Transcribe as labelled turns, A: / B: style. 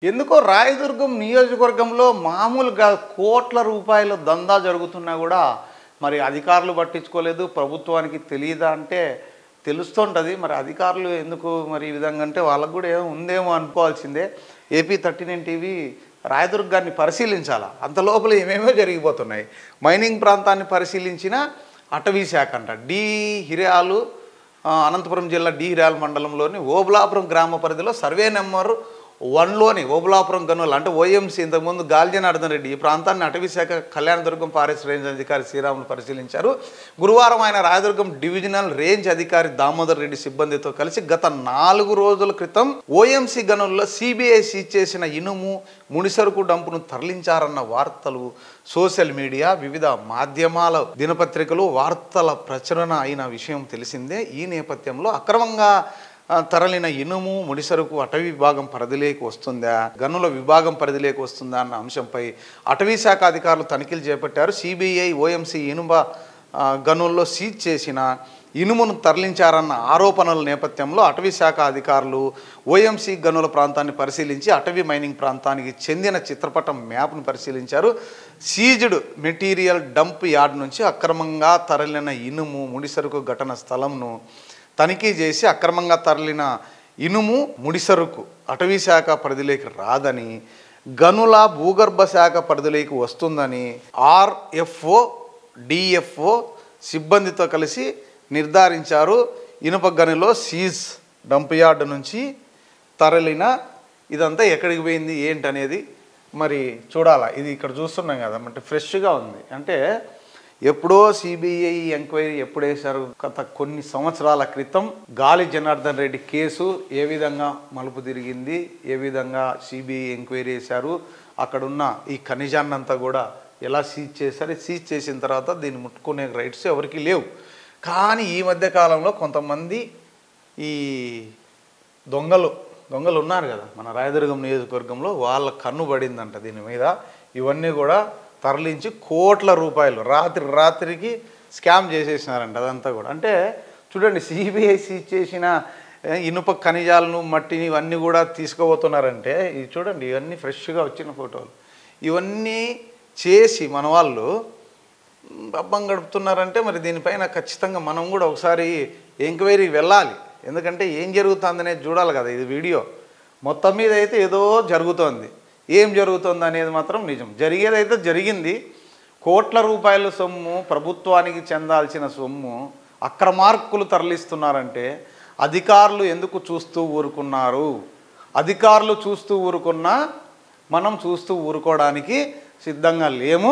A: ఎందుకో రాయదుర్గం నియోజకవర్గంలో మామూలుగా కోట్ల రూపాయల దందా జరుగుతున్నా కూడా మరి అధికారులు పట్టించుకోలేదు. ప్రభుత్వానికి తెలియదా అంటే తెలుస్తుంటుంది. మరి అధికారులు ఎందుకు మరి ఈ విధంగా అంటే వాళ్ళకు కూడా ఏమో ఉందేమో అనుకోవాల్సిందే. AP39 టీవీ రాయదుర్గాన్ని పరిశీలించాలా, అంత లోపల ఏమేమో జరిగిపోతున్నాయి. మైనింగ్ ప్రాంతాన్ని పరిశీలించిన అటవీ శాఖ అంట హిర్యాలు అనంతపురం జిల్లా హిర్యాల మండలంలోని ఓబులాపురం గ్రామ పరిధిలో సర్వే నెంబర్ 1లోని ఓబులాపురం గనులు అంటే OMC ఇంతకుముందు గాల్జనార్దన్ రెడ్డి ఈ ప్రాంతాన్ని అటవీ శాఖ కళ్యాణదుర్గం ఫారెస్ట్ రేంజ్ అధికారి శ్రీరాములు పరిశీలించారు. గురువారం ఆయన రాయదుర్గం డివిజనల్ రేంజ్ అధికారి దామోదర్ రెడ్డి సిబ్బందితో కలిసి గత 4 రోజుల క్రితం OMC గనుల్లో CBI సీజ్ చేసిన ఇనుము ముడిసరుకు డంపును తరలించారన్న వార్తలు సోషల్ మీడియా వివిధ మాధ్యమాల దినపత్రికలు వార్తల ప్రచురణ అయిన విషయం తెలిసిందే. ఈ నేపథ్యంలో అక్రమంగా తరలిన ఇనుము ముడిసరుకు అటవీ విభాగం పరిధిలోకి వస్తుందా, గనుల విభాగం పరిధిలోకి వస్తుందా అన్న అంశంపై అటవీ శాఖ అధికారులు తనిఖీలు చేపట్టారు. CBI OMC ఇనుప గనుల్లో సీజ్ చేసిన ఇనుమును తరలించారన్న ఆరోపణల నేపథ్యంలో అటవీ శాఖ అధికారులు OMC గనుల ప్రాంతాన్ని పరిశీలించి అటవీ మైనింగ్ ప్రాంతానికి చెందిన చిత్రపటం మ్యాప్ను పరిశీలించారు. సీజ్డ్ మెటీరియల్ డంప్ యార్డ్ నుంచి అక్రమంగా తరలిన ఇనుము ముడిసరుకు ఘటన స్థలంను తనిఖీ చేసి అక్రమంగా తరలిన ఇనుము ముడిసరుకు అటవీ శాఖ పరిధిలోకి రాదని, గనుల భూగర్భ శాఖ పరిధిలోకి వస్తుందని RFO DFO సిబ్బందితో కలిసి నిర్ధారించారు. ఇనుప గనిలో సీజ్ డంప్ యార్డ్ నుంచి తరలిన ఇదంతా ఎక్కడికి పోయింది ఏంటనేది మరి చూడాలా. ఇది ఇక్కడ చూస్తున్నాం కదా, అంటే ఫ్రెష్గా ఉంది. అంటే ఎప్పుడో CBI ఎంక్వైరీ ఎప్పుడు వేశారు, గత కొన్ని సంవత్సరాల క్రితం గాలి జనార్దన్ రెడ్డి కేసు ఏ విధంగా మలుపు తిరిగింది, ఏ విధంగా CBI ఎంక్వైరీ వేశారు, అక్కడున్న ఈ ఖనిజాన్నంతా కూడా ఎలా సీజ్ చేశారు, సీజ్ చేసిన తర్వాత దీన్ని ముట్టుకునే రైట్స్ ఎవరికి లేవు. కానీ ఈ మధ్య కాలంలో కొంతమంది ఈ దొంగలు ఉన్నారు కదా మన రాయదుర్గం నియోజకవర్గంలో, వాళ్ళ కన్ను పడిందంట దీని మీద. ఇవన్నీ కూడా తరలించి కోట్ల రూపాయలు రాత్రికి స్కామ్ చేసేసినారంట అదంతా కూడా. అంటే చూడండి, CBI సీజ్ చేసిన ఇనుప ఖనిజాలను మట్టిని ఇవన్నీ కూడా తీసుకుపోతున్నారంటే ఇది చూడండి, ఇవన్నీ ఫ్రెష్గా వచ్చిన ఫోటోలు. ఇవన్నీ చేసి మన వాళ్ళు పబ్బం గడుపుతున్నారంటే మరి దీనిపైన ఖచ్చితంగా మనం కూడా ఒకసారి ఎంక్వైరీకి వెళ్ళాలి. ఎందుకంటే ఏం జరుగుతుందనేది చూడాలి కదా. ఇది వీడియో మొత్తం మీద అయితే ఏదో జరుగుతోంది, ఏం జరుగుతుంది అనేది మాత్రం నిజం. జరిగేదైతే జరిగింది. కోట్ల రూపాయల సొమ్ము, ప్రభుత్వానికి చెందాల్సిన సొమ్ము అక్రమార్కులు తరలిస్తున్నారంటే అధికారులు ఎందుకు చూస్తూ ఊరుకున్నారు? అధికారులు చూస్తూ ఊరుకున్నా మనం చూస్తూ ఊరుకోవడానికి సిద్ధంగా లేము.